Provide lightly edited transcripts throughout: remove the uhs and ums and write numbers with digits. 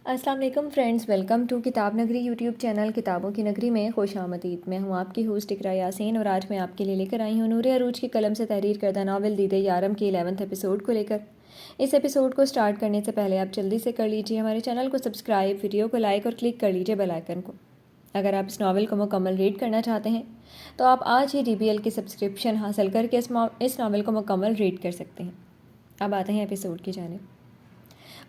السلام علیکم friends, welcome to کتاب نگری یوٹیوب چینل کتابوں کی نگری میں خوش آمدید۔ میں ہوں آپ کی ہوسٹ اقراء یاسین اور آج میں آپ کے لیے لے کر آئی ہوں نور عروج کی قلم سے تحریر کردہ ناول دیدے یارم کے 11ویں ایپیسوڈ کو لے کر۔ اس ایپیسوڈ کو سٹارٹ کرنے سے پہلے آپ جلدی سے کر لیجئے ہمارے چینل کو سبسکرائب، ویڈیو کو لائک اور کلک کر لیجئے بیل آئیکن کو۔ اگر آپ اس ناول کو مکمل ریڈ کرنا چاہتے ہیں تو آپ آج ہی DBL کی سبسکرپشن حاصل کر کے اس ناول کو مکمل ریڈ کر سکتے ہیں۔ اب آتے ہیں ایپیسوڈ کی جانب۔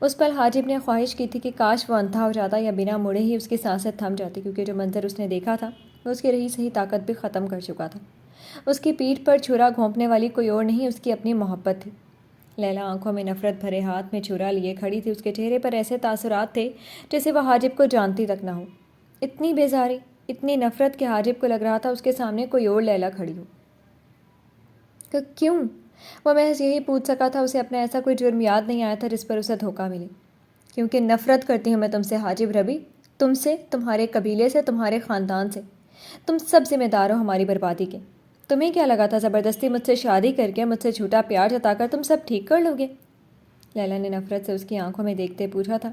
اس پل حاجب نے خواہش کی تھی کہ کاش وہ اندھا ہو جاتا یا بنا مڑے ہی اس کی سانسیں تھم جاتی، کیونکہ جو منظر اس نے دیکھا تھا وہ اس کی رہی سہی طاقت بھی ختم کر چکا تھا۔ اس کی پیٹھ پر چھرا گھونپنے والی کوئی اور نہیں، اس کی اپنی محبت تھی۔ لیلا آنکھوں میں نفرت بھرے ہاتھ میں چھرا لیے کھڑی تھی۔ اس کے چہرے پر ایسے تاثرات تھے جیسے وہ حاجب کو جانتی تک نہ ہو۔ اتنی بیزاری، اتنی نفرت کہ حاجب کو لگ رہا تھا اس کے سامنے کوئی اور لیلا کھڑی ہو۔ کیوں؟ وہ محض یہی پوچھ سکا تھا۔ اسے اپنا ایسا کوئی جرم یاد نہیں آیا تھا جس پر اسے دھوکہ ملے۔ کیونکہ نفرت کرتی ہوں میں تم سے حاجب ربی، تم سے، تمہارے قبیلے سے، تمہارے خاندان سے۔ تم سب ذمہ دار ہو ہماری بربادی کے۔ تمہیں کیا لگا تھا زبردستی مجھ سے شادی کر کے، مجھ سے جھوٹا پیار جتا کر تم سب ٹھیک کر لوگے؟ لیلا نے نفرت سے اس کی آنکھوں میں دیکھتے پوچھا تھا۔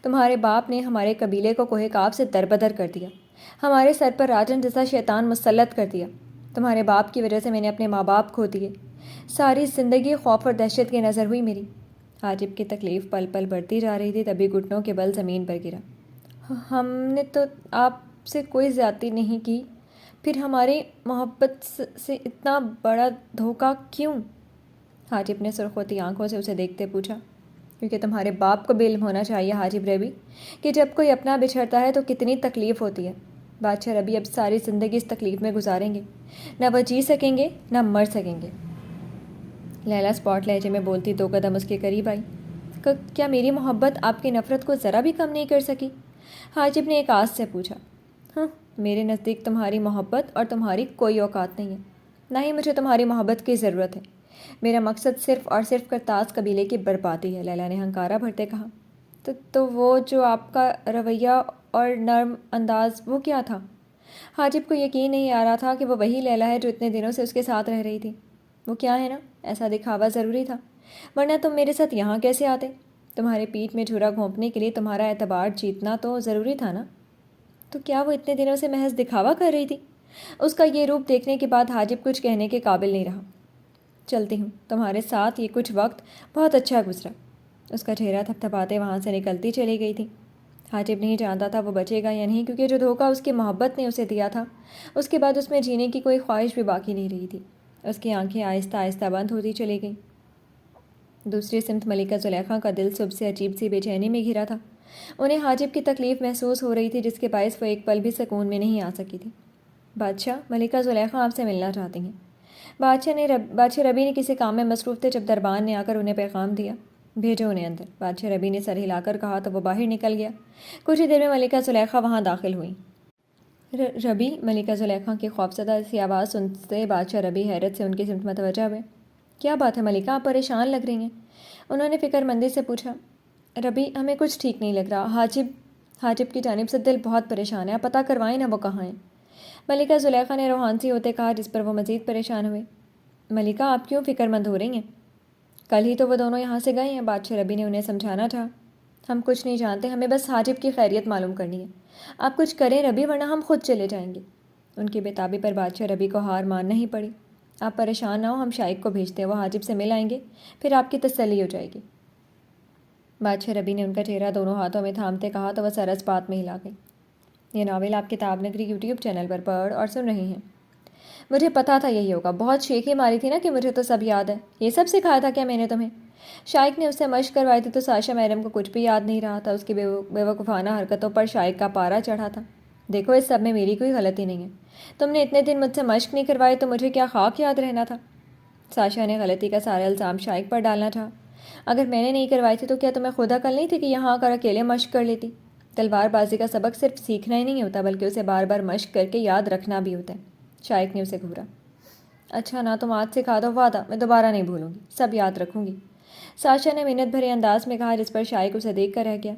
تمہارے باپ نے ہمارے قبیلے کو کوہ کاف سے دربدر کر دیا، ہمارے سر پر راجن جیسا شیطان مسلط کر دیا۔ تمہارے باپ کی وجہ سے میں نے اپنے ماں باپ کھو دیے۔ ساری زندگی خوف اور دہشت کی نظر ہوئی میری۔ حاجب کی تکلیف پل پل بڑھتی جا رہی تھی، تبھی گھٹنوں کے بل زمین پر گرا۔ ہم نے تو آپ سے کوئی زیادتی نہیں کی، پھر ہماری محبت سے اتنا بڑا دھوکہ کیوں؟ حاجب نے سرخ ہوتی آنکھوں سے اسے دیکھتے پوچھا۔ کیونکہ تمہارے باپ کو بھی علم ہونا چاہیے حاجب ربی کہ جب کوئی اپنا بچھڑتا ہے تو کتنی تکلیف ہوتی ہے۔ بادشاہ ربی اب ساری زندگی اس تکلیف میں گزاریں گے، نہ وہ جی سکیں گے نہ مر سکیں گے۔ لیلا اسپاٹ لہجے میں بولتی 2 قدم اس کے قریب آئی۔ کیا میری محبت آپ کی نفرت کو ذرا بھی کم نہیں کر سکی؟ حاجب نے ایک آس سے پوچھا۔ ہاں، میرے نزدیک تمہاری محبت اور تمہاری کوئی اوقات نہیں ہے، نہ ہی مجھے تمہاری محبت کی ضرورت ہے۔ میرا مقصد صرف اور صرف کرتاز قبیلے کی بربادی ہے، لیلا نے ہنکارا بھرتے کہا۔ تو وہ جو آپ کا رویہ اور نرم انداز، وہ کیا تھا؟ حاجب کو یقین نہیں آ رہا تھا کہ وہ وہی لیلا ہے جو اتنے دنوں سے اس کے ساتھ رہ رہی تھی۔ وہ کیا ہے نا، ایسا دکھاوا ضروری تھا، ورنہ تم میرے ساتھ یہاں کیسے آتے؟ تمہارے پیٹھ میں چھرا گھونپنے کے لیے تمہارا اعتبار جیتنا تو ضروری تھا نا۔ تو کیا وہ اتنے دنوں سے محض دکھاوا کر رہی تھی؟ اس کا یہ روپ دیکھنے کے بعد حاجب کچھ کہنے کے قابل نہیں رہا۔ چلتی ہوں، تمہارے ساتھ یہ کچھ وقت بہت اچھا گزرا۔ اس کا چہرہ تھپتھپاتے وہاں سے نکلتی چلی گئی تھی۔ حاجب نہیں جانتا تھا وہ بچے گا یا نہیں، کیونکہ جو دھوکہ اس کی محبت نے اسے دیا تھا اس کے بعد اس میں جینے کی کوئی خواہش بھی باقی نہیں رہی تھی۔ اس کی آنکھیں آہستہ آہستہ بند ہوتی چلی گئیں۔ دوسری سمت ملکہ زلیخا کا دل صبح سے عجیب سی بے چینی میں گھرا تھا۔ انہیں حاجب کی تکلیف محسوس ہو رہی تھی جس کے باعث وہ ایک پل بھی سکون میں نہیں آ سکی تھی۔ بادشاہ، ملکہ زلیخا آپ سے ملنا چاہتی ہیں۔ بادشاہ ربی نے کسی کام میں مصروف تھے جب دربان نے آ کر انہیں پیغام دیا۔ بھیجو انہیں اندر، بادشاہ ربی نے سر ہلا کر کہا تو وہ باہر نکل گیا۔ کچھ ہی دیر میں ملکہ زلیخا وہاں داخل ہوئیں۔ ربی، ملکہ زلیخا کی خوفزدہ سی آواز سنتے بادشاہ ربی حیرت سے ان کی سمت متوجہ ہوئے۔ کیا بات ہے ملکہ، آپ پریشان لگ رہی ہیں؟ انہوں نے فکر مندی سے پوچھا۔ ربی، ہمیں کچھ ٹھیک نہیں لگ رہا، حاجب کی جانب سے دل بہت پریشان ہے، آپ پتہ کروائیں نا وہ کہاں ہیں؟ ملکہ زلیخا نے روحانسی ہوتے کہا، جس پر وہ مزید پریشان ہوئے۔ ملکہ، آپ کیوں فکر مند ہو رہی ہیں؟ کل ہی تو وہ دونوں یہاں سے گئے ہیں، بادشاہ ربی نے انہیں سمجھانا چاہا۔ ہم کچھ نہیں جانتے، ہمیں بس حاجب کی خیریت معلوم کرنی ہے۔ آپ کچھ کریں ربی، ورنہ ہم خود چلے جائیں گے۔ ان کی بےتابی پر بادشاہ ربی کو ہار ماننا ہی پڑی۔ آپ پریشان نہ ہو، ہم شائق کو بھیجتے ہیں، وہ حاجب سے مل آئیں گے، پھر آپ کی تسلی ہو جائے گی۔ بادشاہ ربی نے ان کا چہرہ دونوں ہاتھوں میں تھامتے کہا تو وہ سر اس بات میں ہلا گئی۔ یہ ناول آپ کتاب نگری یوٹیوب چینل پر پڑھ اور سن رہی ہیں۔ مجھے پتا تھا یہی ہوگا، بہت شیخی ماری تھی نا کہ مجھے تو سب یاد ہے۔ یہ سب سکھایا تھا کیا میں نے تمہیں؟ شائق نے اس سے مشق کروائی تھی تو ساشا میڈم کو کچھ بھی یاد نہیں رہا تھا۔ اس کی بے وقوفانہ حرکتوں پر شائق کا پارا چڑھا تھا۔ دیکھو، اس سب میں میری کوئی غلطی نہیں ہے۔ تم نے اتنے دن مجھ سے مشق نہیں کروائی تو مجھے کیا خاک یاد رہنا تھا؟ ساشا نے غلطی کا سارا الزام شائق پر ڈالنا چاہا۔ اگر میں نے نہیں کروائی تھی تو کیا تمہیں خود عقل نہیں تھی کہ یہاں آ کر اکیلے مشق کر لیتی؟ تلوار بازی کا سبق صرف سیکھنا ہی نہیں ہوتا بلکہ اسے بار بار مشق کر کے یاد رکھنا بھی ہوتا ہے۔ شائق نے اسے گھورا۔ اچھا نا، تم آج سکھا دو، وعدہ میں دوبارہ نہیں بھولوں گی، سب یاد رکھوں گی، ساشا نے منت بھرے انداز میں کہا، جس پر شائق اسے دیکھ کر رہ گیا۔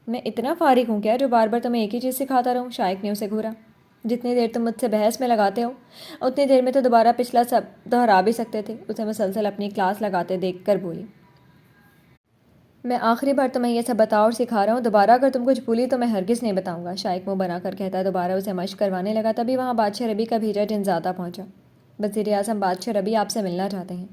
میں اتنا فارغ ہوں کیا جو بار بار تمہیں ایک ہی چیز سکھاتا رہوں؟ شائق نے اسے گھورا۔ جتنی دیر تم مجھ سے بحث میں لگاتے ہو اتنی دیر میں تو دوبارہ پچھلا سب دہرا بھی سکتے تھے، اسے مسلسل اپنی کلاس لگاتے دیکھ کر بولی۔ میں آخری بار تمہیں یہ سب بتاؤ اور سکھا رہا ہوں، دوبارہ اگر تم کچھ بھولی تو میں ہرگز نہیں بتاؤں گا، شائق منہ بنا کر کہتا ہے۔ دوبارہ اسے مشق کروانے لگا۔ تبھی وہاں بادشاہ ربی کا بھیجا جنزادہ پہنچا۔ وزیر اعظم بادشاہ ربی آپ سے ملنا چاہتے ہیں،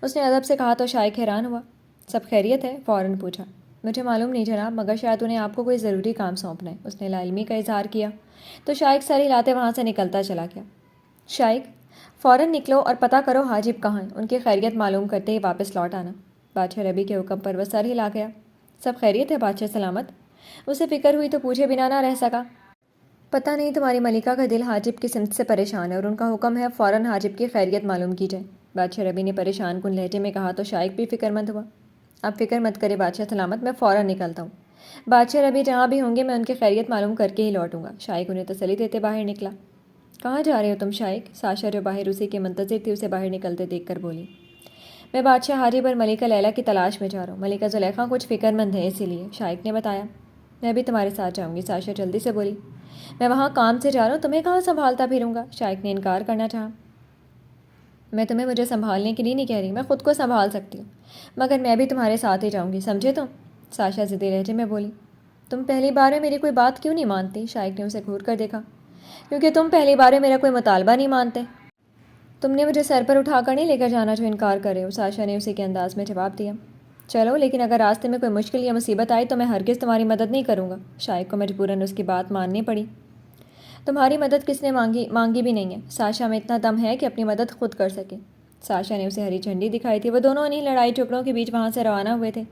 اس نے ادب سے کہا تو شائق حیران ہوا۔ سب خیریت ہے؟ فوراً پوچھا۔ مجھے معلوم نہیں جناب، مگر شاید انہیں آپ کو کوئی ضروری کام سونپنا ہے، اس نے لا علمی کا اظہار کیا تو شائق سر ہلاتے وہاں سے نکلتا چلا گیا۔ شائق فوراً نکلو اور پتہ کرو حاجب کہاں ہیں، ان کی خیریت معلوم کرتے ہی واپس لوٹ آنا۔ بادشاہ ربی کے حکم پر وہ سر ہلا گیا۔ سب خیریت ہے بادشاہ سلامت؟ اسے فکر ہوئی تو پوچھے بنا نہ رہ سکا۔ پتہ نہیں تمہاری ملکہ کا دل حاجب کی سمت سے پریشان ہے اور ان کا حکم ہے فوراً حاجب کی خیریت معلوم کی جائے، بادشاہ ربی نے پریشان کن لہجے میں کہا تو شائق بھی فکر مند ہوا۔ آپ فکر مت کرے بادشاہ سلامت، میں فوراً نکلتا ہوں، بادشاہ ربی جہاں بھی ہوں گے میں ان کی خیریت معلوم کر کے ہی لوٹوں گا۔ شائق انہیں تسلی دیتے باہر نکلا۔ کہاں جا رہے ہو تم شائق؟ ساشا جو باہر اسی کے منتظر تھی اسے باہر نکلتے دیکھ کر بولی۔ میں بادشاہ حاجب اور ملکہ لیلا کی تلاش میں جا رہا ہوں، ملکہ زلیخا کچھ فکر مند ہے اسی لیے، شائق نے بتایا۔ میں بھی تمہارے ساتھ جاؤں گی، ساشا جلدی سے بولی۔ میں وہاں کام سے جا رہا ہوں، تمہیں کہاں سنبھالتا پھروں گا، شائق نے انکار کرنا چاہا۔ میں تمہیں مجھے سنبھالنے کے لیے نہیں کہہ رہی، میں خود کو سنبھال سکتی ہوں، مگر میں بھی تمہارے ساتھ ہی جاؤں گی، سمجھے تم؟ ساشا ضدی لہجے میں بولی۔ تم پہلی بار میں میری کوئی بات کیوں نہیں مانتی؟ شائق نے اسے گھور کر دیکھا۔ کیونکہ تم پہلی بار میں میرا کوئی مطالبہ نہیں مانتے۔ تم نے مجھے سر پر اٹھا کر نہیں لے کر جانا جو انکار کر رہے ہو، ساشا نے اسی کے انداز میں جواب دیا۔ چلو، لیکن اگر راستے میں کوئی مشکل یا مصیبت آئی تو میں ہرگز تمہاری مدد نہیں کروں گا، شائق کو مجبوراً اس کی بات ماننی پڑی۔ تمہاری مدد کس نے مانگی بھی نہیں ہے، ساشا میں اتنا دم ہے کہ اپنی مدد خود کر سکے۔ ساشا نے اسے ہری جھنڈی دکھائی تھی۔ وہ دونوں انہیں لڑائی جھگڑوں کے بیچ وہاں سے روانہ ہوئے تھے،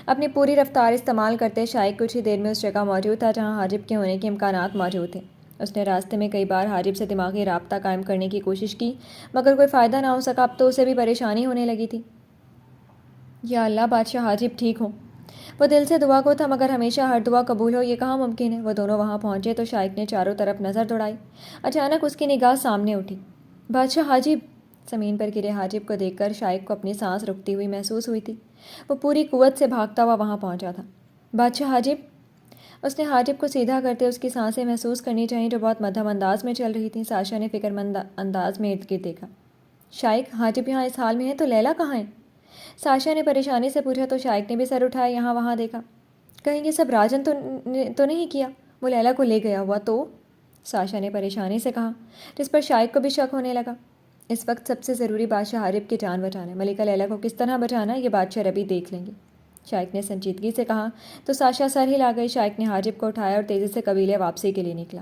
اپنی پوری رفتار استعمال کرتے۔ شائق کچھ ہی دیر میں اس جگہ موجود تھا جہاں حاجب کے ہونے کے امکانات موجود تھے۔ اس نے راستے میں کئی بار حاجب سے دماغی رابطہ قائم کرنے کی کوشش کی مگر کوئی فائدہ نہ ہو سکا۔ اب تو اسے بھی پریشانی ہونے لگی تھی۔ یا اللہ بادشاہ حاجب ٹھیک ہوں۔ وہ دل سے دعا کو تھا مگر ہمیشہ ہر دعا قبول ہو یہ کہاں ممکن ہے۔ وہ دونوں وہاں پہنچے تو شائق نے چاروں طرف نظر دوڑائی۔ اچانک اس کی نگاہ سامنے اٹھی۔ بادشاہ حاجب! زمین پر گرے حاجب کو دیکھ کر شائق کو اپنی سانس رکتی ہوئی محسوس ہوئی تھی۔ وہ پوری قوت سے بھاگتا ہوا وہاں پہنچا تھا۔ بادشاہ حاجب! اس نے حاجب کو سیدھا کرتے اس کی سانسیں محسوس کرنی چاہییں جو بہت مدھم انداز میں چل رہی تھیں۔ ساشا نے فکر مند انداز میں ارد گرد دیکھا۔ شائق حاجب یہاں اس حال میں ہے تو لیلا کہاں ہے؟ ساشا نے پریشانی سے پوچھا تو شائق نے بھی سر اٹھایا، یہاں وہاں دیکھا۔ کہیں یہ سب راجن تو نہیں کیا؟ وہ لیلا کو لے گیا ہوا تو؟ ساشا نے پریشانی سے کہا، جس پر شائق کو بھی شک ہونے لگا۔ اس وقت سب سے ضروری بادشاہ حاجب کی جان بچانا ہے، ملکہ لیلا کو کس طرح بچانا یہ بادشاہ ربی دیکھ لیں گے، شائق نے سنجیدگی سے کہا تو ساشا سر ہلا گئی۔ شائق نے حاجب کو اٹھایا اور تیزی سے قبیلے واپسی کے لیے نکلا۔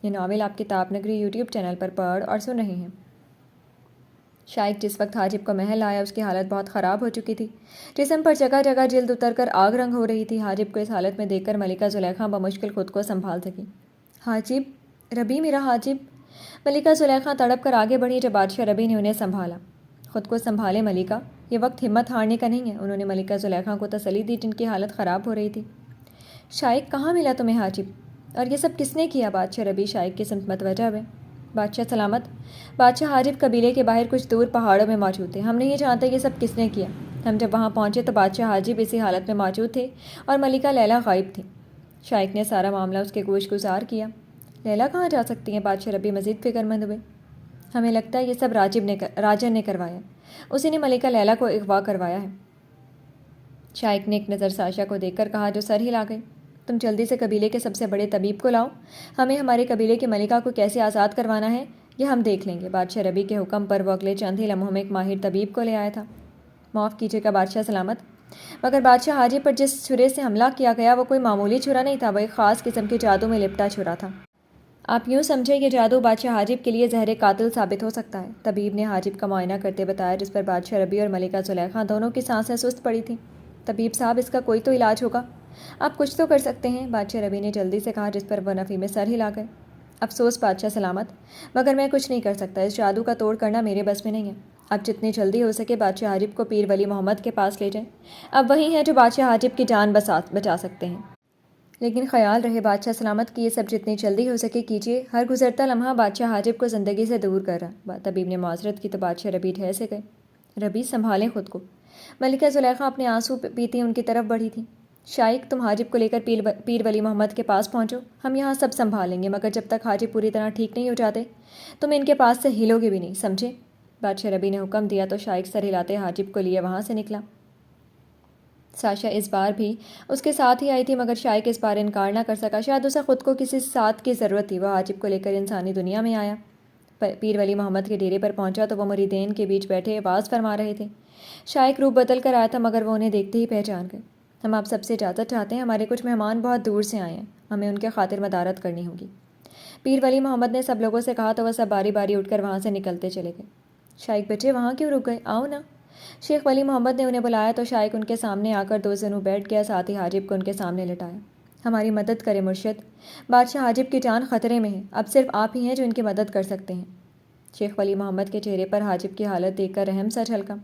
یہ ناول آپ کتاب نگری یوٹیوب چینل پر پڑھ اور سن رہے ہیں۔ شائق جس وقت حاجب کو محل آیا اس کی حالت بہت خراب ہو چکی تھی، جسم پر جگہ جگہ جلد اتر کر آگ رنگ ہو رہی تھی۔ حاجب کو اس حالت میں دیکھ کر ملکہ زلیخا بمشکل خود کو سنبھال سکی۔ حاجب! ربی میرا حاجب! ملکہ زلیخا تڑپ کر آگے بڑھی جب بادشاہ ربی نے انہیں سنبھالا۔ خود کو سنبھالے ملکہ، یہ وقت ہمت ہارنے کا نہیں ہے، انہوں نے ملکہ زلیخا کو تسلی دی جن کی حالت خراب ہو رہی تھی۔ شائق کہاں ملا تمہیں حاجب؟ اور یہ سب کس نے کیا؟ بادشاہ ربی شائق کی سمت متوجہ ہوئے۔ بادشاہ سلامت! بادشاہ حاجب قبیلے کے باہر کچھ دور پہاڑوں میں موجود تھے، ہم نہیں جانتے یہ سب کس نے کیا۔ ہم جب وہاں پہنچے تو بادشاہ حاجب اسی حالت میں موجود تھے اور ملکہ لیلا غائب تھی۔ شائق نے سارا معاملہ اس کے گوش گزار کیا۔ لیلا کہاں جا سکتی ہیں؟ بادشاہ ربی مزید فکر مند ہوئے۔ ہمیں لگتا ہے یہ سب راجن نے کروایا، اسی نے ملکہ لیلا کو اغوا کروایا ہے۔ شائق نے ایک نظر ساشا کو دیکھ کر کہا جو سر ہلا گئی۔ تم جلدی سے قبیلے کے سب سے بڑے طبیب کو لاؤ، ہمیں ہمارے قبیلے کی ملکہ کو کیسے آزاد کروانا ہے یہ ہم دیکھ لیں گے۔ بادشاہ ربی کے حکم پر وہ اگلے چند ہی لمحوں میں ایک ماہر طبیب کو لے آیا تھا۔ معاف کیجیے گا بادشاہ سلامت، مگر بادشاہ حاجب پر جس چھرے سے حملہ کیا گیا وہ کوئی معمولی چھرا نہیں تھا، وہ ایک خاص قسم کے جادو میں لپٹا چھرا تھا۔ آپ یوں سمجھے یہ جادو بادشاہ حاجب کے لیے زہر قاتل ثابت ہو سکتا ہے، طبیب نے حاجب کا معائنہ کرتے بتایا، جس پر بادشاہ ربی اور ملکہ زلیخا دونوں کی سانسیں سست پڑی تھیں۔ طبیب صاحب اس کا کوئی تو علاج ہوگا، آپ کچھ تو کر سکتے ہیں، بادشاہ ربی نے جلدی سے کہا، جس پر وہ نفی میں سر ہلا گئے۔ افسوس بادشاہ سلامت، مگر میں کچھ نہیں کر سکتا، اس جادو کا توڑ کرنا میرے بس میں نہیں ہے۔ اب جتنی جلدی ہو سکے بادشاہ حاجب کو پیر ولی محمد کے پاس لے جائیں، اب وہی ہیں جو بادشاہ حاجب کی جان بچا سکتے ہیں۔ لیکن خیال رہے بادشاہ سلامت کہ یہ سب جتنی جلدی ہو سکے کیجیے، ہر گزرتا لمحہ بادشاہ حاجب کو زندگی سے دور کر رہا۔ طبیب نے معذرت کی تو بادشاہ ربی ٹھہر سے گئے۔ ربی سنبھالیں خود کو۔ ملکہ زلیخا اپنے آنسو پیتی ان کی طرف بڑھی تھی۔ شائق تم حاجب کو لے کر پیر ولی محمد کے پاس پہنچو، ہم یہاں سب سنبھال لیں گے، مگر جب تک حاجب پوری طرح ٹھیک نہیں ہو جاتے تم ان کے پاس سے ہلو گے بھی نہیں، سمجھے؟ بادشاہ ربی نے حکم دیا تو شائق سر ہلاتے حاجب کو لیے وہاں سے نکلا۔ ساشا اس بار بھی اس کے ساتھ ہی آئی تھی، مگر شائق اس بار انکار نہ کر سکا۔ شاید اسے خود کو کسی ساتھ کی ضرورت تھی۔ وہ حاجب کو لے کر انسانی دنیا میں آیا۔ پیر ولی محمد کے ڈیرے پر پہنچا تو وہ مریدین کے بیچ بیٹھے واز فرما رہے تھے۔ شائق روپ بدل کر آیا تھا، مگر وہ انہیں دیکھتے ہی پہچان گئے۔ ہم آپ سب سے اجازت چاہتے ہیں، ہمارے کچھ مہمان بہت دور سے آئے ہیں، ہمیں ان کے خاطر مدارت کرنی ہوگی۔ پیر ولی محمد نے سب لوگوں سے کہا تو وہ سب باری باری اٹھ کر وہاں سے نکلتے چلے گئے۔ شائق بچے وہاں کیوں رک گئے؟ آؤ نا۔ شیخ ولی محمد نے انہیں بلایا تو شائق ان کے سامنے آ کر 2 زانو بیٹھ گیا، ساتھ ہی حاجب کو ان کے سامنے لٹایا۔ ہماری مدد کرے مرشد، بادشاہ حاجب کی جان خطرے میں ہے، اب صرف آپ ہی ہیں جو ان کی مدد کر سکتے ہیں۔ شیخ ولی محمد کے چہرے پر حاجب کی حالت دیکھ کر رحم سا جھلکا۔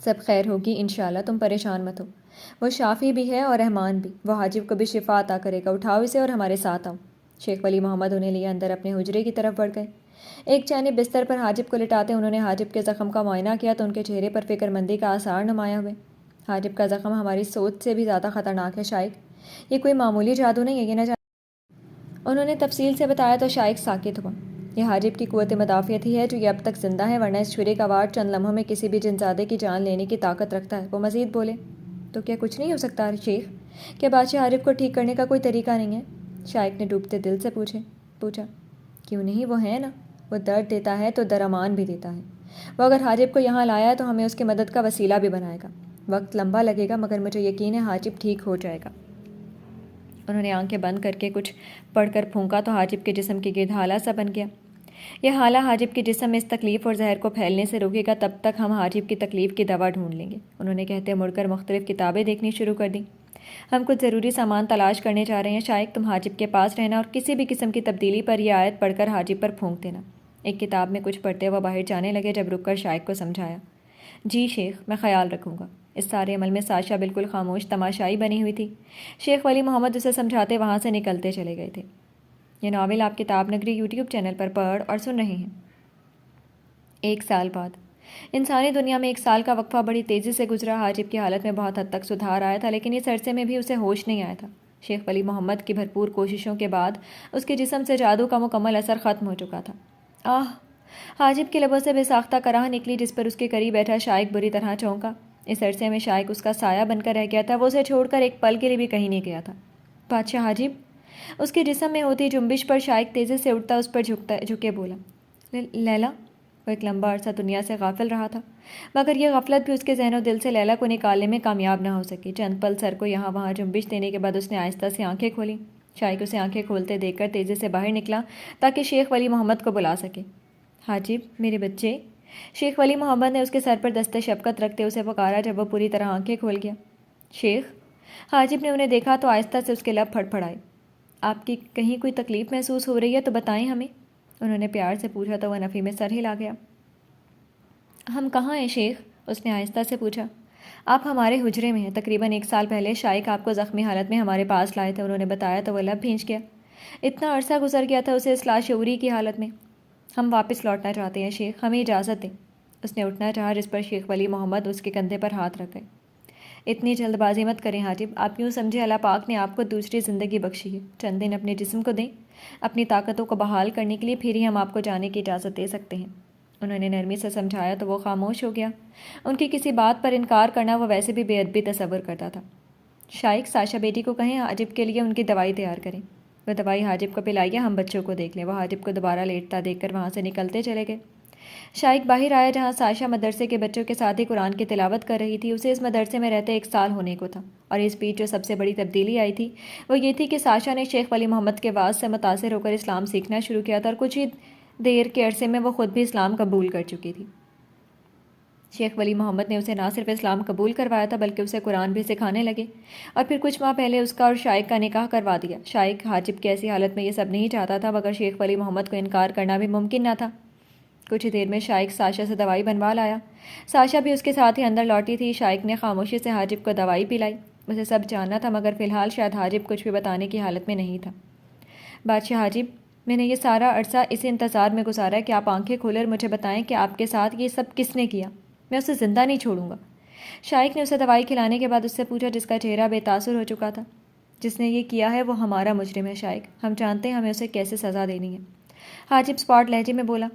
سب خیر ہوگی انشاءاللہ، تم پریشان مت ہو، وہ شافی بھی ہے اور رحمان بھی، وہ حاجب کو بھی شفا عطا کرے گا، اٹھاؤ اسے اور ہمارے ساتھ آؤ۔ شیخ ولی محمد انہیں لیے اندر اپنے حجرے کی طرف بڑھ گئے۔ ایک جانب بستر پر حاجب کو لٹاتے انہوں نے حاجب کے زخم کا معائنہ کیا تو ان کے چہرے پر فکر مندی کا آثار نمایاں ہوئے۔ حاجب کا زخم ہماری سوچ سے بھی زیادہ خطرناک ہے شائق، یہ کوئی معمولی جادو نہیں ہے، یہ نہ جانے۔ انہوں نے تفصیل سے بتایا تو شائق ساکت ہوا۔ یہ حاجب کی قوت مدافعت ہی ہے جو یہ اب تک زندہ ہے، ورنہ اس چھری کا وار چند لمحوں میں کسی بھی جنزادے کی جان لینے کی طاقت رکھتا ہے۔ وہ مزید بولے تو کیا کچھ نہیں ہو سکتا شیخ؟ کیا بادشاہ حاجب کو ٹھیک کرنے کا کوئی طریقہ نہیں ہے؟ شائق نے ڈوبتے دل سے پوچھا۔ کیوں نہیں، وہ ہے نا، وہ درد دیتا ہے تو درمان بھی دیتا ہے۔ وہ اگر حاجب کو یہاں لایا ہے تو ہمیں اس کی مدد کا وسیلہ بھی بنائے گا۔ وقت لمبا لگے گا مگر مجھے یقین ہے حاجب ٹھیک ہو جائے گا۔ انہوں نے آنکھیں بند کر کے کچھ پڑھ کر پھونکا تو حاجب کے جسم کے گرد ہالہ سا بن گیا۔ یہ حالہ حاجب کے جسم میں اس تکلیف اور زہر کو پھیلنے سے روکے گا، تب تک ہم حاجب کی تکلیف کی دوا ڈھونڈ لیں گے۔ انہوں نے کہتے مڑ کر مختلف کتابیں دیکھنی شروع کر دیں۔ ہم کچھ ضروری سامان تلاش کرنے جا رہے ہیں، شائق تم حاجب کے پاس رہنا اور کسی بھی قسم کی تبدیلی پر یہ آیت پڑھ کر حاجب پر پھونک دینا۔ ایک کتاب میں کچھ پڑھتے وہ باہر جانے لگے، جب رک کر شائق کو سمجھایا۔ جی شیخ، میں خیال رکھوں گا۔ اس سارے عمل میں ساشا بالکل خاموش تماشائی بنی ہوئی تھی۔ شیخ ولی محمد اسے سمجھاتے وہاں سے نکلتے چلے گئے تھے۔ یہ ناول آپ کتاب نگری یوٹیوب چینل پر پڑھ اور سن رہے ہیں۔ 1 سال بعد انسانی دنیا میں 1 سال کا وقفہ بڑی تیزی سے گزرا۔ حاجب کی حالت میں بہت حد تک سدھار آیا تھا، لیکن اس عرصے میں بھی اسے ہوش نہیں آیا تھا۔ شیخ ولی محمد کی بھرپور کوششوں کے بعد اس کے جسم سے جادو کا مکمل اثر ختم ہو چکا تھا۔ آہ! حاجب کے لبوں سے بے ساختہ کراہ نکلی، جس پر اس کے قریب بیٹھا شائق بری طرح چونکا۔ اس عرصے میں شائق اس کا سایہ بن کر رہ گیا تھا، وہ اسے چھوڑ کر ایک پل کے لیے بھی کہیں نہیں گیا تھا۔ بادشاہ حاجب! اس کے جسم میں ہوتی جنبش پر شائق تیزی سے اٹھتا اس پر جھکے بولا، لیلا! وہ ایک لمبا عرصہ دنیا سے غافل رہا تھا، مگر یہ غفلت بھی اس کے ذہن و دل سے لیلا کو نکالنے میں کامیاب نہ ہو سکی۔ چند پل سر کو یہاں وہاں جنبش دینے کے بعد اس نے آہستہ سے آنکھیں کھولیں۔ شائق اسے آنکھیں کھولتے دیکھ کر تیزی سے باہر نکلا تاکہ شیخ ولی محمد کو بلا سکے۔ حاجب، میرے بچے! شیخ ولی محمد نے اس کے سر پر دست شفقت رکھتے اسے پکارا جب وہ پوری طرح آنکھیں کھول گیا۔ شیخ! حاجب نے انہیں دیکھا تو آہستہ سے اس کے لب پھڑپھڑائے۔ آپ کی کہیں کوئی تکلیف محسوس ہو رہی ہے تو بتائیں ہمیں، انہوں نے پیار سے پوچھا تو وہ نفی میں سر ہلا گیا۔ ہم کہاں ہیں شیخ؟ اس نے آہستہ سے پوچھا۔ آپ ہمارے حجرے میں ہیں۔ تقریباً 1 سال پہلے شائق آپ کو زخمی حالت میں ہمارے پاس لائے تھے، انہوں نے بتایا تو وہ لب بھینچ گیا۔ اتنا عرصہ گزر گیا تھا اسے اس لاشعوری کی حالت میں۔ ہم واپس لوٹنا چاہتے ہیں شیخ، ہمیں اجازت دیں۔ اس نے اٹھنا چاہا، جس پر شیخ ولی محمد اس کے کندھے پر ہاتھ رکھ گئے۔ اتنی جلد بازی مت کریں حاجب، آپ یوں سمجھے اللہ پاک نے آپ کو دوسری زندگی بخشی ہے، چند دن اپنے جسم کو دیں اپنی طاقتوں کو بحال کرنے کے لیے، پھر ہی ہم آپ کو جانے کی اجازت دے سکتے ہیں۔ انہوں نے نرمی سے سمجھایا تو وہ خاموش ہو گیا۔ ان کی کسی بات پر انکار کرنا وہ ویسے بھی بے ادبی تصور کرتا تھا۔ شائق، ساشا بیٹی کو کہیں حاجب کے لیے ان کی دوائی تیار کریں۔ وہ دوائی حاجب کو پلائیے، ہم بچوں کو دیکھ لیں۔ وہ حاجب کو دوبارہ لیٹتا دیکھ کر وہاں سے نکلتے چلے گئے۔ شائق باہر آیا جہاں ساشا مدرسے کے بچوں کے ساتھ ہی قرآن کی تلاوت کر رہی تھی۔ اسے اس مدرسے میں رہتے 1 سال ہونے کو تھا، اور اس بیچ جو سب سے بڑی تبدیلی آئی تھی وہ یہ تھی کہ ساشا نے شیخ ولی محمد کے واعظ سے متاثر ہو کر اسلام سیکھنا شروع کیا تھا، اور کچھ ہی دیر کے عرصے میں وہ خود بھی اسلام قبول کر چکی تھی۔ شیخ ولی محمد نے اسے نہ صرف اسلام قبول کروایا تھا بلکہ اسے قرآن بھی سکھانے لگے، اور پھر کچھ ماہ پہلے اس کا اور شائق کا نکاح کروا دیا۔ شائق حاجب کی ایسی حالت میں یہ سب نہیں چاہتا تھا، مگر شیخ ولی محمد کو انکار کرنا بھی ممکن نہ تھا۔ کچھ ہی دیر میں شائق ساشا سے دوائی بنوا لایا۔ ساشا بھی اس کے ساتھ ہی اندر لوٹی تھی۔ شائق نے خاموشی سے حاجب کو دوائی پلائی۔ اسے سب جاننا تھا، مگر فی الحال شاید حاجب کچھ بھی بتانے کی حالت میں نہیں تھا۔ بادشاہ حاجب، میں نے یہ سارا عرصہ اس انتظار میں گزارا کہ آپ آنکھیں کھولیں اور مجھے بتائیں کہ آپ کے ساتھ یہ سب کس نے کیا۔ میں اسے زندہ نہیں چھوڑوں گا۔ شائق نے اسے دوائی کھلانے کے بعد اس سے پوچھا، جس کا چہرہ بے تاثر ہو چکا تھا۔ جس نے یہ کیا ہے وہ ہمارا مجرم ہے شائق، ہم جانتے ہیں ہمیں اسے کیسے سزا دینی ہے۔ حاجب اسپاٹ لہجے میں بولا۔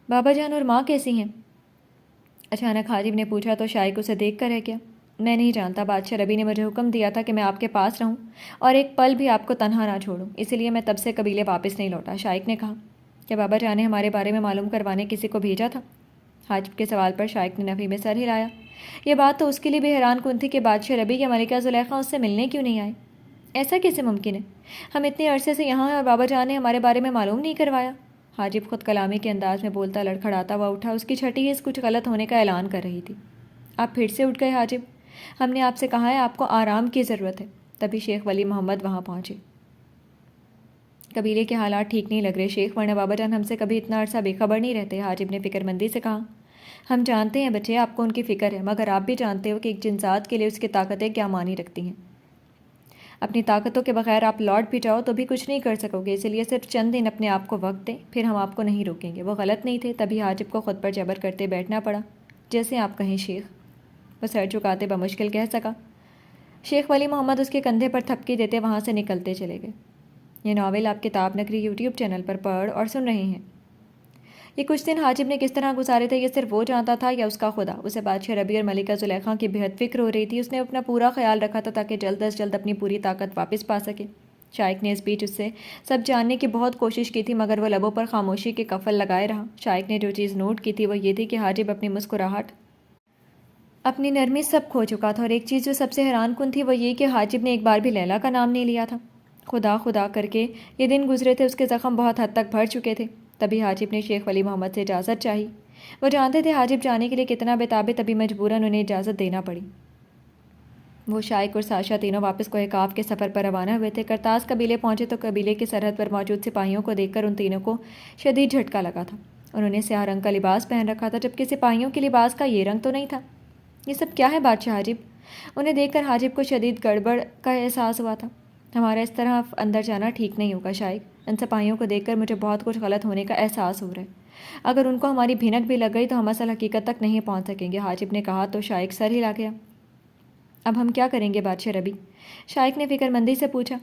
بابا جان اور ماں کیسی ہیں؟ اچانک حاجب نے پوچھا تو شائق اسے دیکھ کر رہ گیا۔ میں نہیں جانتا بادشاہ ربی نے مجھے حکم دیا تھا کہ میں آپ کے پاس رہوں اور ایک پل بھی آپ کو تنہا نہ چھوڑوں، اسی لیے میں تب سے قبیلے واپس نہیں لوٹا۔ شائق نے کہا، کیا بابا جان نے ہمارے بارے میں معلوم کروانے کسی کو بھیجا تھا؟ حاجب کے سوال پر شائق نے نفی میں سر ہلایا۔ یہ بات تو اس کے لیے بھی حیران کن تھی کہ بادشاہ ربی یا ملکہ زلیخا اس سے ملنے کیوں نہیں آئے۔ ایسا کیسے ممکن ہے؟ ہم اتنے عرصے سے یہاں ہیں اور بابا جان نے ہمارے بارے میں معلوم نہیں کروایا۔ حاجب خود کلامی کے انداز میں بولتا لڑکھڑاتا ہوا اٹھا، اس کی چھٹی حص کچھ غلط ہونے کا اعلان کر رہی تھی۔ آپ پھر سے اٹھ گئے حاجب، ہم نے آپ سے کہا ہے آپ کو آرام کی ضرورت ہے۔ تبھی شیخ ولی محمد وہاں پہنچے۔ قبیلے کے حالات ٹھیک نہیں لگ رہے شیخ، ورنہ بابا جان ہم سے کبھی اتنا عرصہ بے خبر نہیں رہتے۔ حاجب نے فکر مندی سے کہا، ہم جانتے ہیں بچے آپ کو ان کی فکر ہے، مگر آپ بھی جانتے ہو کہ ایک جن ذات کے لیے اس کی طاقتیں کیا معنی رکھتی ہیں۔ اپنی طاقتوں کے بغیر آپ لوٹ بھی جاؤ تو بھی کچھ نہیں کر سکو گے، اس لیے صرف چند دن اپنے آپ کو وقت دیں، پھر ہم آپ کو نہیں روکیں گے۔ وہ غلط نہیں تھے۔ تبھی حاجب کو خود پر جبر کرتے بیٹھنا پڑا۔ جیسے آپ کہیں شیخ، وہ سر جھکاتے بمشکل کہہ سکا۔ شیخ ولی محمد اس کے کندھے پر تھپکی دیتے وہاں سے نکلتے چلے گئے۔ یہ ناول آپ کتاب نگری یوٹیوب چینل پر پڑھ اور سن رہے ہیں۔ یہ کچھ دن حاجب نے کس طرح گزارے تھے یہ صرف وہ جانتا تھا یا اس کا خدا۔ اسے بادشاہ ربی اور ملکہ زلیخا کی بہت فکر ہو رہی تھی۔ اس نے اپنا پورا خیال رکھا تھا تاکہ جلد از جلد اپنی پوری طاقت واپس پا سکے۔ شائق نے اس بیچ اس سے سب جاننے کی بہت کوشش کی تھی، مگر وہ لبوں پر خاموشی کے قفل لگائے رہا۔ شائق نے جو چیز نوٹ کی تھی وہ یہ تھی کہ حاجب اپنی مسکراہٹ، اپنی نرمی سب کھو چکا تھا، اور ایک چیز جو سب سے حیران کن تھی وہ یہ کہ حاجب نے ایک بار بھی لیلا کا نام نہیں لیا تھا۔ خدا خدا کر کے یہ دن گزرے تھے، اس کے زخم بہت حد تک بھر چکے تھے۔ تبھی حاجب نے شیخ ولی محمد سے اجازت چاہی۔ وہ جانتے تھے حاجب جانے کے لیے کتنا بے تاب ہے، تبھی مجبوراً انہیں اجازت دینا پڑی۔ وہ شائق اور ساشا تینوں واپس کوہ کاف کے سفر پر روانہ ہوئے تھے۔ کرتاس قبیلے پہنچے تو قبیلے کی سرحد پر موجود سپاہیوں کو دیکھ کر ان تینوں کو شدید جھٹکا لگا تھا۔ انہوں نے سیاہ رنگ کا لباس پہن رکھا تھا، جبکہ سپاہیوں کے لباس کا یہ رنگ تو نہیں تھا۔ یہ سب کیا ہے بادشاہ حاجب؟ انہیں دیکھ کر حاجب کو شدید گڑبڑ کا احساس ہوا تھا۔ ہمارا اس طرح اندر جانا ٹھیک نہیں ہوگا شائق، ان سپاہیوں کو دیکھ کر مجھے بہت کچھ غلط ہونے کا احساس ہو رہا ہے۔ اگر ان کو ہماری بھینک بھی لگ گئی تو ہم اصل حقیقت تک نہیں پہنچ سکیں گے۔ حاجب نے کہا تو شائق سر ہلا گیا۔ اب ہم کیا کریں گے بادشاہ ربی؟ شائق نے فکر مندی سے پوچھا۔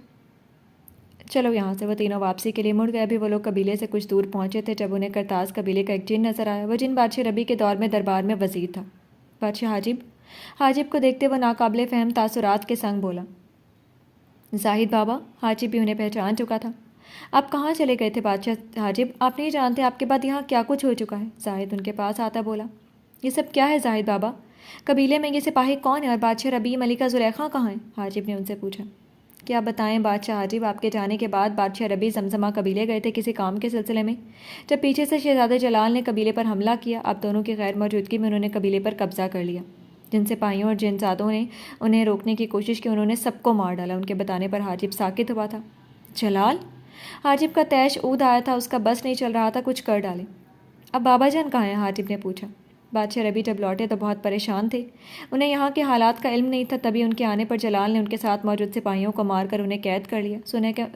چلو یہاں سے۔ وہ تینوں واپسی کے لیے مڑ گئے۔ ابھی وہ لوگ قبیلے سے کچھ دور پہنچے تھے جب انہیں کرتاس قبیلے کا ایک جن نظر آیا۔ وہ جن بادشاہ ربی کے دور میں دربار میں وزیر تھا۔ بادشاہ حاجب؟ حاجب کو دیکھتے وہ ناقابل فہم تاثرات کے سنگ بولا، زاہد بابا۔ حاجب بھی انہیں پہچان چکا تھا۔ آپ کہاں چلے گئے تھے بادشاہ حاجب؟ آپ نہیں جانتے آپ کے بعد یہاں کیا کچھ ہو چکا ہے؟ زاہد ان کے پاس آتا بولا، یہ سب کیا ہے زاہد بابا؟ قبیلے میں یہ سپاہی کون ہے اور بادشاہ ربی ملکہ زلیخا کہاں ہیں؟ حاجب نے ان سے پوچھا۔ کیا بتائیں بادشاہ حاجب، آپ کے جانے کے بعد بادشاہ ربی زمزمہ قبیلے گئے تھے کسی کام کے سلسلے میں، جب پیچھے سے شہزادہ جلال نے قبیلے پر حملہ کیا۔ آپ دونوں کی غیر موجودگی میں انہوں نے قبیلے پر قبضہ کر لیا۔ جن سپاہیوں اور جن زادوں نے انہیں روکنے کی کوشش کی انہوں نے سب کو مار ڈالا۔ ان کے بتانے پر حاجب ساکت ہوا تھا۔ جلال؟ حاجب کا تیش اود آیا تھا، اس کا بس نہیں چل رہا تھا کچھ کر ڈالے۔ اب بابا جان کہاں ہیں؟ حاجب نے پوچھا۔ بادشاہ ربی جب لوٹے تو بہت پریشان تھے، انہیں یہاں کے حالات کا علم نہیں تھا۔ تبھی ان کے آنے پر جلال نے ان کے ساتھ موجود سپاہیوں کو مار کر انہیں قید کر لیا۔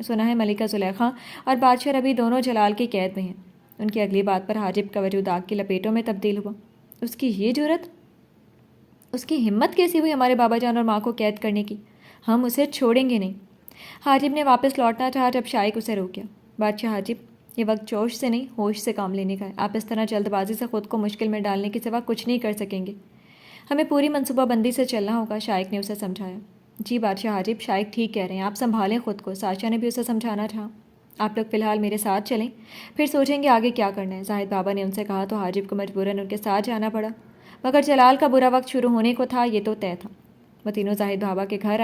سنا ہے ملکہ زلیخا اور بادشاہ ربی دونوں جلال کی قید میں ہیں۔ ان کی اگلی بات پر حاجب کا وجود آگ کی لپیٹوں میں تبدیل ہوا۔ اس کی یہ جرأت، اس کی ہمت کیسی ہوئی ہمارے بابا جان اور ماں کو قید کرنے کی؟ ہم اسے چھوڑیں گے نہیں۔ حاجب نے واپس لوٹنا چاہا جب شائق اسے روک گیا۔ بادشاہ حاجب، یہ وقت جوش سے نہیں ہوش سے کام لینے کا ہے۔ آپ اس طرح جلد بازی سے خود کو مشکل میں ڈالنے کے سوا کچھ نہیں کر سکیں گے۔ ہمیں پوری منصوبہ بندی سے چلنا ہوگا، شائق نے اسے سمجھایا۔ جی بادشاہ حاجب، شائق ٹھیک کہہ رہے ہیں، آپ سنبھالیں خود کو۔ ساشا نے بھی اسے سمجھانا چاہا۔ آپ لوگ فی الحال میرے ساتھ چلیں، پھر سوچیں گے آگے کیا کرنا ہے، زاہد بابا نے ان سے کہا تو حاجب کو مجبوراً ان کے ساتھ جانا پڑا۔ مگر جلال کا برا وقت شروع ہونے کو تھا، یہ تو طے تھا۔ وہ تینوں زاہد بابا کے گھر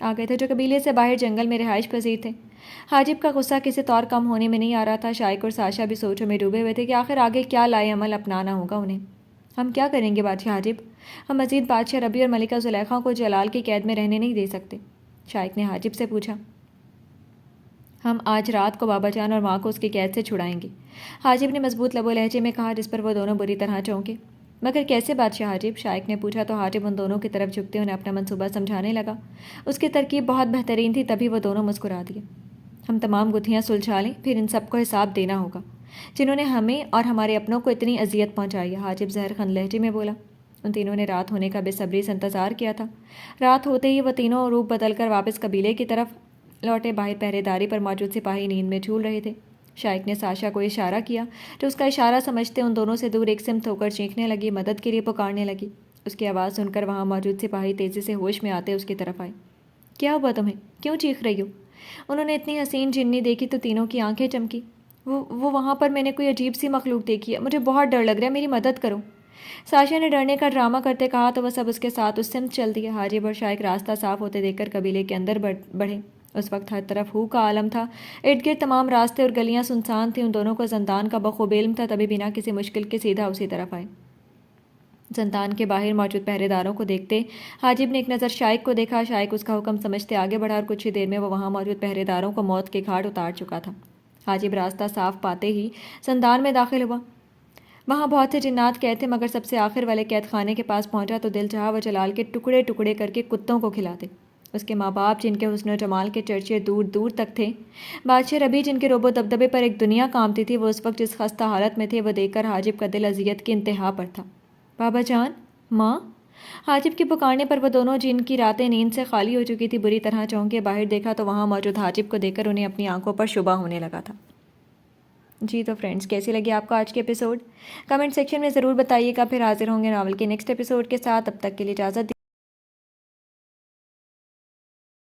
آ گئے تھے جو قبیلے سے باہر جنگل میں رہائش پذیر تھے۔ حاجب کا غصہ کسی طور کم ہونے میں نہیں آ رہا تھا۔ شائق اور ساشا بھی سوچوں میں ڈوبے ہوئے تھے کہ آخر آگے کیا لائے عمل اپنانا ہوگا انہیں۔ ہم کیا کریں گے بادشاہ حاجب؟ ہم مزید بادشاہ ربی اور ملکہ زلیخا کو جلال کی قید میں رہنے نہیں دے سکتے۔ شائق نے حاجب سے پوچھا۔ ہم آج رات کو بابا جان اور ماں کو اس کی قید سے چھڑائیں گے، حاجب نے مضبوط لب و لہجے میں کہا، جس پر وہ دونوں بری طرح چونکے۔ مگر کیسے بادشاہ حاجب؟ شائق نے پوچھا تو حاجب ان دونوں کی طرف جھکتے انہیں اپنا منصوبہ سمجھانے لگا۔ اس کی ترکیب بہت بہترین تھی، تبھی وہ دونوں مسکرا دیے۔ ہم تمام گتھیاں سلجھا لیں، پھر ان سب کو حساب دینا ہوگا جنہوں نے ہمیں اور ہمارے اپنوں کو اتنی اذیت پہنچائی ہے، حاجب زہر خند لہجے میں بولا۔ ان تینوں نے رات ہونے کا بے صبری سے انتظار کیا تھا۔ رات ہوتے ہی وہ تینوں روپ بدل کر واپس قبیلے کی طرف لوٹے۔ باہر پہرے داری پر موجود سپاہی نیند میں جھول رہے تھے۔ شائق نے ساشا کو اشارہ کیا جو اس کا اشارہ سمجھتے ان دونوں سے دور ایک سمت ہو کر چیخنے لگی، مدد کے لیے پکارنے لگی۔ اس کی آواز سن کر وہاں موجود سپاہی تیزی سے ہوش میں آتے اس کی طرف آئے۔ کیا ہوا تمہیں؟ کیوں چیخ رہی ہو؟ انہوں نے اتنی حسین جنی دیکھی تو تینوں کی آنکھیں چمکی۔ وہ وہاں پر میں نے کوئی عجیب سی مخلوق دیکھی ہے، مجھے بہت ڈر لگ رہا ہے، میری مدد کرو۔ ساشا نے ڈرنے کا ڈرامہ کرتے کہا تو وہ سب اس کے ساتھ اس سمت چل دیے۔ حاجب اور شائق راستہ صاف ہوتے دیکھ کر قبیلے کے اندر بڑھے۔ اس وقت ہر طرف ہو کا عالم تھا، ارد گرد تمام راستے اور گلیاں سنسان تھیں۔ ان دونوں کو زندان کا بخوب علم تھا، تبھی بنا کسی مشکل کے سیدھا اسی طرف آئے۔ زندان کے باہر موجود پہرے داروں کو دیکھتے حاجب نے ایک نظر شائق کو دیکھا۔ شائق اس کا حکم سمجھتے آگے بڑھا اور کچھ ہی دیر میں وہ وہاں موجود پہرے داروں کو موت کے گھاٹ اتار چکا تھا۔ حاجب راستہ صاف پاتے ہی زندان میں داخل ہوا۔ وہاں بہت سے جنات قید تھے، مگر سب سے آخر والے قید خانے کے پاس پہنچا تو دل چاہا وہ جلال کے ٹکڑے ٹکڑے کر کے کتوں کو کھلاتے۔ اس کے ماں باپ جن کے حسن و جمال کے چرچے دور دور تک تھے، بادشاہ ربیع جن کے روب و دبدبے پر ایک دنیا کانپتی تھی، وہ اس وقت جس خستہ حالت میں تھے وہ دیکھ کر حاجب کا دل اذیت کی انتہا پر تھا۔ بابا جان، ماں؟ حاجب کے پکارنے پر وہ دونوں جن کی راتیں نیند سے خالی ہو چکی تھی بری طرح چونکے باہر دیکھا تو وہاں موجود حاجب کو دیکھ کر انہیں اپنی آنکھوں پر شبہ ہونے لگا تھا۔ جی تو فرینڈز، کیسی لگی آپ کو آج کے ایپیسوڈ؟ کمنٹ سیکشن میں ضرور بتائیے گا۔ پھر حاضر ہوں گے ناول کے نیکسٹ ایپیسوڈ کے ساتھ۔ اب تک کے لیے اجازت